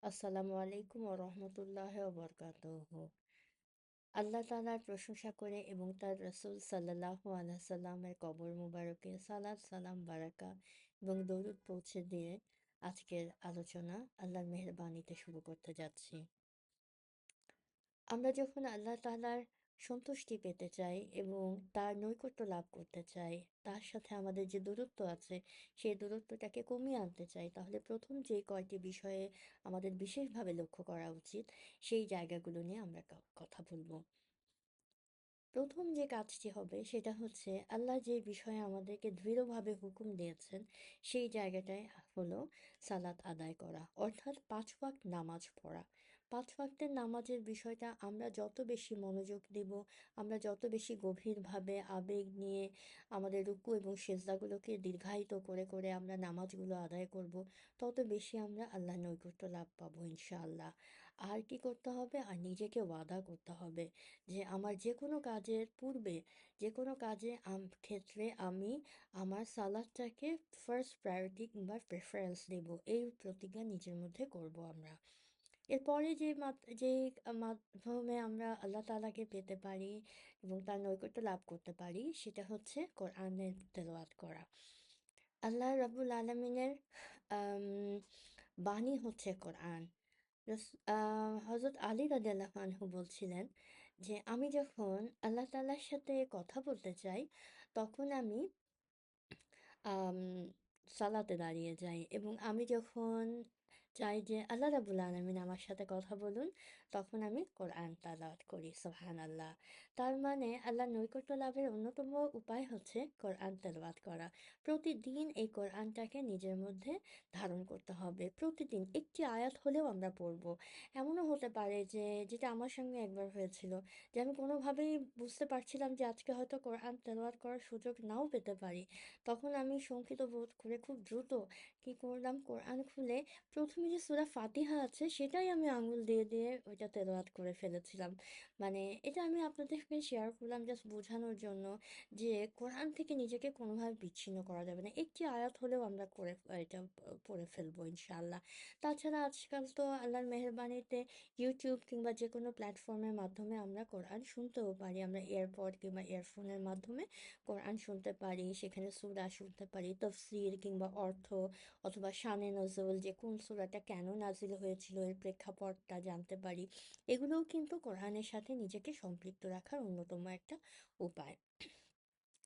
আসসালামু আলাইকুম ওয়া রাহমাতুল্লাহি ওয়া বারাকাতুহু। আল্লাহ তাআলার প্রশংসা করে এবং তার রাসূল সাল্লাল্লাহু আলাইহি সাল্লামের কবর মুবারকে সালাত, সালাম, বারাকা এবং দরুদ পৌঁছে দিয়ে আজকের আলোচনা আল্লাহর মেহেরবানিতে শুরু করতে যাচ্ছি। আমরা যখন আল্লাহ তাআলার সন্তুষ্টি পেতে চাই এবং তার নৈকট্য লাভ করতে চাই, তার সাথে আমাদের যে দূরত্ব আছে, সেই দূরত্বটাকে কমিয়ে আনতে চাই, তাহলে প্রথম যে কয়টি বিষয়ে আমাদের বিশেষভাবে লক্ষ্য করা উচিত, সেই জায়গাগুলো নিয়ে আমরা কথা বলব। প্রথম যে কাজটি হবে সেটা হচ্ছে আল্লাহ যে বিষয়ে আমাদেরকে দৃঢ়ভাবে হুকুম দিয়েছেন, সেই জায়গাটায় হলো সালাত আদায় করা, অর্থাৎ ৫ ওয়াক্ত নামাজ পড়া। ৫ ওয়াক্তের নামাজের বিষয়টা আমরা যত বেশি মনোযোগ দেব, আমরা যত বেশি গভীরভাবে আবেগ নিয়ে আমাদের রুকু এবং সেজদাগুলোকে দীর্ঘায়িত করে করে আমরা নামাজগুলো আদায় করব, তত বেশি আমরা আল্লাহর নৈকট্য লাভ পাবো ইনশাআল্লাহ। আর কি করতে হবে? আর নিজেকে ওয়াদা করতে হবে যে আমার যেকোনো কাজের পূর্বে, যেকোনো কাজে ক্ষেত্রে আমি আমার সালাদটাকে ফার্স্ট প্রায়োরিটি কিংবা প্রেফারেন্স দেব। এই প্রতিজ্ঞা নিজের মধ্যে করব আমরা। এরপরে যে মাধ্যমে আমরা আল্লাহ তাআলাকে পেতে পারি এবং তার নৈকট্য লাভ করতে পারি, সেটা হচ্ছে কোরআনের তেলাওয়াত করা। আল্লাহ রাব্বুল আলামিনের আম বাণী হচ্ছে কোরআন। রস আ হযরত আলী রাদিয়াল্লাহু আনহু বলছিলেন যে, "আমি যখন আল্লাহ তাআলার সাথে কথা বলতে চাই, তখন আমি আম সালাতে দাঁড়িয়ে যাই এবং আমি যখন চাই যে আল্লাহ রাব্বুল আলামিন আমার সাথে কথা বলুন, তখন আমি কোরআন তেলাওয়াত করি।" সুবহানাল্লাহ। তার মানে আল্লাহর নৈকট্য লাভের অন্যতম উপায় হচ্ছে কোরআন তেলাওয়াত করা। প্রতিদিন এই কোরআনটাকে নিজের মধ্যে ধারণ করতে হবে। প্রতিদিন একটি আয়াত হলেও আমরা পড়ব। এমনও হতে পারে যে, যেটা আমার সঙ্গে একবার হয়েছিল, যে আমি কোনোভাবেই বুঝতে পারছিলাম যে আজকে হয়তো কোরআন তেলাওয়াত করার সুযোগ নাও পেতে পারি। তখন আমি শঙ্কিত বোধ করে খুব দ্রুত কি করলাম, কোরআন খুলে ১ম এ যে সূরা ফাতিহা আছে সেটাই আমি আঙুল দিয়ে দিয়ে ওইটা তেলাওয়াত করে ফেলেছিলাম। মানে এটা আমি আপনাদেরকে শেয়ার করলাম জাস্ট বোঝানোর জন্য যে কোরআন থেকে নিজেকে কোনোভাবে বিচ্ছিন্ন করা যাবে না। একটি আয়াত হলেও আমরা এটা পড়ে ফেলবো ইনশাআল্লাহ। তাছাড়া আজকাল তো আল্লাহর মেহেরবানিতে YouTube কিংবা যেকোনো প্ল্যাটফর্মের মাধ্যমে আমরা কোরআন শুনতেও পারি। আমরা এয়ারপড কিংবা ইয়ারফোনের মাধ্যমে কোরআন শুনতে পারি, সেখানে সূরা শুনতে পারি, তাফসীর কিংবা অর্থ অথবা শানে নজুল, যে কোন সূরাটা কেন নাজিল হয়েছিল এর প্রেক্ষাপটটা জানতে পারি। এগুলোও কিন্তু কোরআনের সাথে নিজেকে সম্পৃক্ত রাখার অন্যতম একটা উপায়।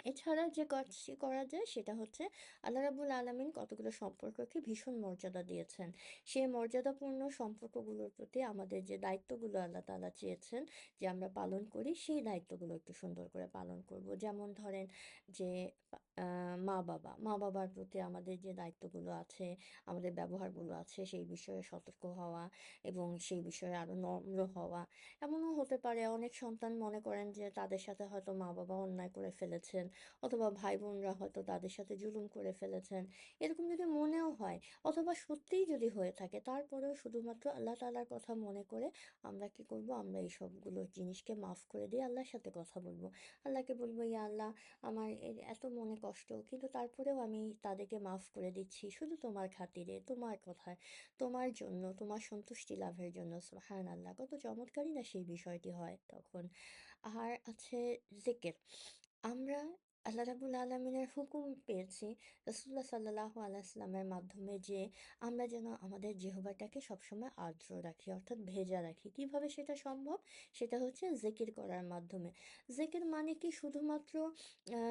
এছাড়া যে কাজটি করা যায় সেটা হচ্ছে আল্লাহ রাব্বুল আলামিন কতগুলো সম্পর্ককে ভীষণ মর্যাদা দিয়েছেন। সেই মর্যাদাপূর্ণ সম্পর্কগুলোর প্রতি আমাদের যে দায়িত্বগুলো আল্লাহ তাআলা চেয়েছেন যে আমরা পালন করি, সেই দায়িত্বগুলো একটু সুন্দর করে পালন করব। যেমন ধরেন যে মা-বাবা, মা-বাবার প্রতি আমাদের যে দায়িত্বগুলো আছে, আমাদের ব্যবহারগুলো আছে, সেই বিষয়ে সতর্ক হওয়া এবং সেই বিষয়ে আরো নম্র হওয়া। এমনও হতে পারে অনেক সন্তান মনে করেন যে তাদের সাথে হয়তো মা-বাবা অন্যায় করে ফেলেছেন, অথবা ভাই-বোনরা হয়তো তাদের সাথে জুলুম করে ফেলেছেন। এরকম যদি মনেও হয়, অথবা সত্যিই যদি হয়ে থাকে, তারপরেও শুধুমাত্র আল্লাহ তাআলার কথা মনে করে আমরা কি করব? আমরা এই সবগুলো জিনিসকে মাফ করে দিয়ে আল্লাহর সাথে কথা বলব। আল্লাহকে বলব, "ইয়া আল্লাহ, আমার এত মনে কষ্ট, কিন্তু তারপরেও আমি তাদেরকে মাফ করে দিচ্ছি শুধু তোমার খাতিরে, তোমার কথায়, তোমার জন্য, তোমার সন্তুষ্টি লাভের জন্য।" সুবহানাল্লাহ। কত চমৎকারই না সেই বিষয়টি হয় তখন। আর আছে জিকির। আমরা আল্লাহ রাব্বুল আলামিনের হুকুম পেয়েছি রাসূলুল্লাহ সাল্লাল্লাহু আলাইহি ওয়াসাল্লামের মাধ্যমে যে আমরা যেন আমাদের জিহ্বাটাকে সবসময় আর্দ্র রাখি, অর্থাৎ ভেজা রাখি। কিভাবে সেটা সম্ভব? সেটা হচ্ছে জিকির করার মাধ্যমে। জিকির মানে কি শুধুমাত্র আ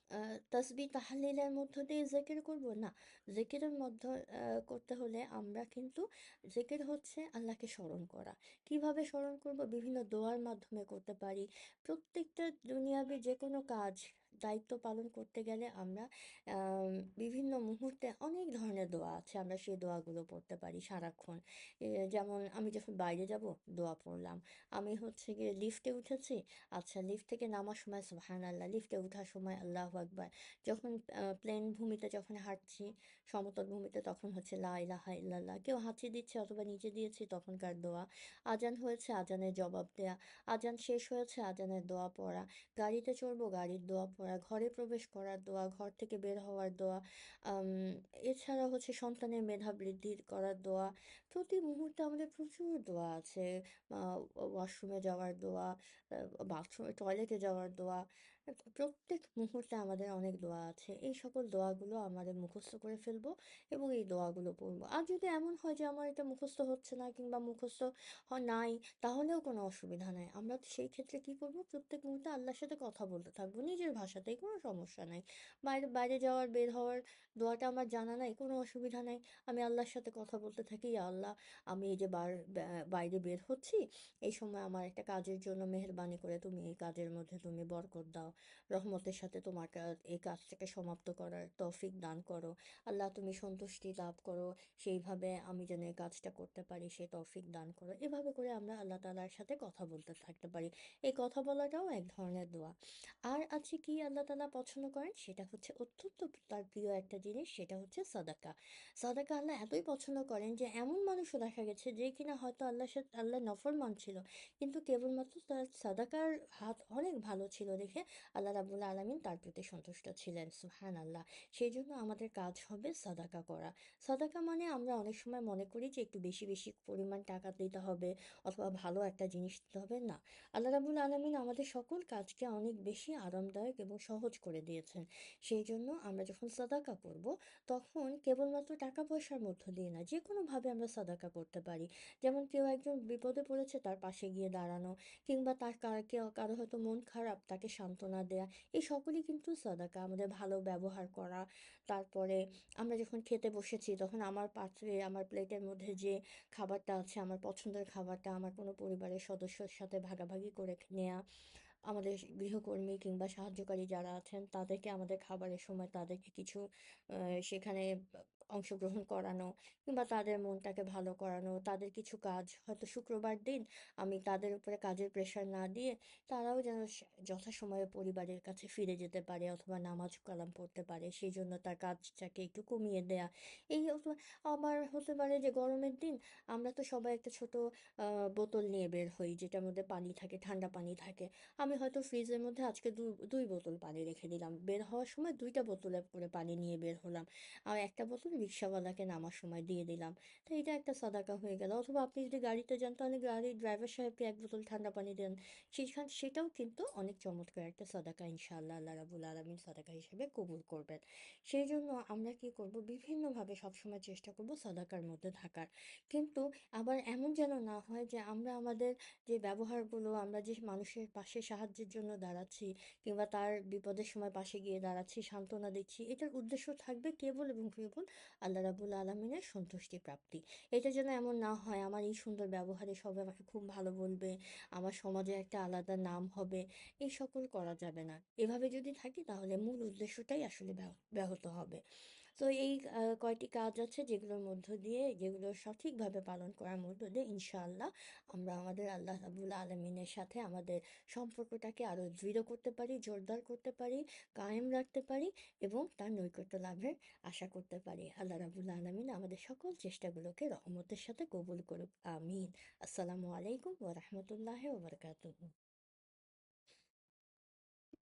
আ তাসবিহ তাহলিলের মধ্য দিয়ে জিকির করব? না। জিকিরের করতে হলে আমরা কিন্তু জিকির হচ্ছে আল্লাহকে স্মরণ করা। কিভাবে স্মরণ করব? বিভিন্ন দোয়ার মাধ্যমে করতে পারি। প্রত্যেকটা দুনিয়াবী যেকোনো কাজ, দায়িত্ব পালন করতে গেলে আমরা বিভিন্ন মুহূর্তে অনেক ধরনের দোয়া আছে। আমরা সেই দোয়াগুলো পড়তে পারি সারাক্ষণ। যেমন আমি যখন বাইরে যাব, দোয়া পড়লাম। আমি হচ্ছে গিয়ে লিফটে উঠেছি, আচ্ছা, লিফট থেকে নামার সময় সুবহানাল্লাহ, লিফটে উঠার সময় আল্লাহু আকবার। যখন প্লেন ভূমিতে যখন হাঁটছি, সমতল ভূমিতে, তখন হচ্ছে লা ইলাহা ইল্লাল্লাহ। কেউ হাঁচি দিচ্ছে অথবা নিচে দিয়েছি তখনকার দোয়া। আজান হয়েছে, আজানের জবাব দেয়া। আজান শেষ হয়েছে, আজানের দোয়া পড়া। গাড়িতে চড়বো, গাড়ির দোয়া পড়া। ঘরে প্রবেশ করার দোয়া, ঘর থেকে বের হওয়ার দোয়া, আম এছাড়া হচ্ছে সন্তানের মেধা বৃদ্ধির করার দোয়া। প্রতি মুহূর্তে আমাদের প্রচুর দোয়া আছে। আ ওয়াশরুমে যাওয়ার দোয়া, বাথরুমে টয়লেটে যাওয়ার দোয়া। প্রত্যেক মুহূর্তে আমাদের অনেক দোয়া আছে। এই সকল দোয়াগুলো আমাদের মুখস্থ করে ফেলবো এবং এই দোয়াগুলো পড়বো। আর যদি এমন হয় যে আমার এটা মুখস্থ হচ্ছে না কিংবা মুখস্থ নাই, তাহলেও কোনো অসুবিধা নাই। আমরা তো সেই ক্ষেত্রে কি করব? প্রত্যেক মুহূর্তে আল্লাহর সাথে কথা বলতে থাকবো নিজের ভাষাতেই, কোনো সমস্যা নাই। বাইরে বাইরে যাওয়ার, বের হওয়ার দোয়াটা আমার জানা নাই, কোনো অসুবিধা নাই। আমি আল্লাহর সাথে কথা বলতে থাকি, "ইয়া আল্লাহ, আমি এই যে বাইরে বের হচ্ছি, এই সময় আমার একটা কাজের জন্য মেহেরবানি করে তুমি এই কাজের মধ্যে তুমি বরকত দাও। রহমতের সাথে তোমার এই কাজটাকে সমাপ্ত করার তৌফিক দান করো। আল্লাহ, তুমি সন্তুষ্টি লাভ করো। সেইভাবে আমি যেন এই কাজটা করতে পারি, সে তৌফিক দান করো।" এভাবে করে আমরা আল্লাহ তাআলার সাথে কথা বলতে থাকতে পারি। এই কথা বলাটাও এক ধরনের দোয়া। আর আছে কি আল্লাহ তাআলা পছন্দ করেন? সেটা হচ্ছে অত্যন্ত তার প্রিয় একটা জিনিস, সেটা হচ্ছে সাদাকা। সাদাকা আল্লাহ এতই পছন্দ করেন যে এমন মানুষও দেখা গেছে যে কিনা হয়তো আল্লাহর নফরমান ছিল। কিন্তু কেবলমাত্র তার সাদাকার হাত অনেক ভালো ছিল দেখে আল্লাহ রাব্বুল আলামিন তার প্রতি সন্তুষ্ট ছিলেন। সুবহানাল্লাহ। সেজন্য আমাদের কাজ হবে সাদাকা করা। সাদাকা মানে আমরা অনেক সময় মনে করি যে একটু বেশি, বেশি পরিমাণ টাকা দিতে হবে অথবা ভালো একটা জিনিস দিতে হবে। না। আল্লাহ রাব্বুল আলামিন আমাদের সকল কাজকে অনেক বেশি আরামদায়ক এবং সহজ করে দিয়েছেন। সেইজন্য আমরা যখন সাদাকা করব, তখন কেবলমাত্র টাকা-পয়সার মধ্য দিয়ে না, যেকোনোভাবে আমরা সাদাকা করতে পারি। যেমন কেউ একজন বিপদে পড়েছে, তার পাশে গিয়ে দাঁড়ানো কিংবা তার কারো হয়তো মন খারাপ, তাকে সান্ত্বনা দেয়া। এই সকলই কিন্তু সাদাকা। আমাদের ভালো ব্যবহার করা। তারপরে আমরা যখন খেতে বসেছি, তখন আমার পাত্রে, আমার প্লেটের মধ্যে যে খাবারটা আছে, আমার পছন্দের খাবারটা আমার কোনো পরিবারের সদস্যর সাথে ভাগাভাগি করে নেয়া। আমাদের গৃহকর্মী কিংবা সাহায্যকারী যারা আছেন, তাদেরকে আমাদের খাবারের সময় তাদেরকে কিছু সেখানে অংশগ্রহণ করানো কিংবা তাদের মনটাকে ভালো করানো। তাদের কিছু কাজ হয়তো শুক্রবার দিন আমি তাদের উপরে কাজের প্রেশার না দিয়ে তারাও যেন যথাসময়ে পরিবারের কাছে ফিরে যেতে পারে অথবা নামাজ কালাম পড়তে পারে, সেজন্য তার কাজটাকে একটু কমিয়ে দেয়া। এই অথবা আবার হতে পারে যে গরমের দিন আমরা তো সবাই একটা ছোট বোতল নিয়ে বের হই, যেটার মধ্যে পানি থাকে, ঠান্ডা পানি থাকে। আমি হয়তো ফ্রিজের মধ্যে আজকে ২ বোতল পানি রেখে দিলাম। বের হওয়ার সময় ২ টা বোতলে করে পানি নিয়ে বের হলাম। আর একটা বোতল রিক্শাওয়ালাকে নামার সময় দিয়ে দিলাম। তো এটা একটা সাদাকা হয়ে গেল। অথবা আপনি যদি গাড়িতে যান, তাহলে গাড়ির ড্রাইভার সাহেবকে ১ বোতল ঠান্ডা পানি দেন। সেটাও কিন্তু অনেক চমৎকার একটা সাদাকা, ইনশাআল্লাহ আল্লাহ রাব্বুল আলামিন সাদাকা হিসেবে কবুল করবেন। সেইজন্য আমরা কি করব? বিভিন্নভাবে সবসময় চেষ্টা করব সাদাকার মধ্যে থাকার। কিন্তু আবার এমন যেন না হয় যে আমরা আমাদের যে ব্যবহারগুলো, আমরা যে মানুষের পাশে সাহায্যের জন্য দাঁড়াচ্ছি কিংবা তার বিপদের সময় পাশে গিয়ে দাঁড়াচ্ছি, সান্ত্বনা দিচ্ছি, এটার উদ্দেশ্য থাকবে কেবল এবং কেবল আল্লাহ রাব্বুল আলামিনের সন্তুষ্টি প্রাপ্তি। এটা যেন এমন না হয় আমার এই সুন্দর ব্যবহারে সবাই আমাকে খুব ভালো বলবে, আমার সমাজে একটা আলাদা নাম হবে, এই সকল করা যাবে না। এভাবে যদি থাকি তাহলে মূল উদ্দেশ্যটাই আসলে ব্যাহত হবে। তো এই কয়টি কাজ আছে যেগুলোর মধ্য দিয়ে, যেগুলো সঠিকভাবে পালন করার মধ্য দিয়ে ইনশাআল্লাহ আমরা আমাদের আল্লাহ রাব্বুল আলামিনের সাথে আমাদের সম্পর্কটাকে আরো দৃঢ় করতে পারি, জোরদার করতে পারি, কায়েম রাখতে পারি এবং তার নৈকট্য লাভের আশা করতে পারি। আল্লাহ রাব্বুল আলামিন আমাদের সকল চেষ্টাগুলোকে রহমতের সাথে কবুল করুক। আমিন। আসসালামু আলাইকুম ওয়া রাহমাতুল্লাহি ওয়া বারাকাতুহু।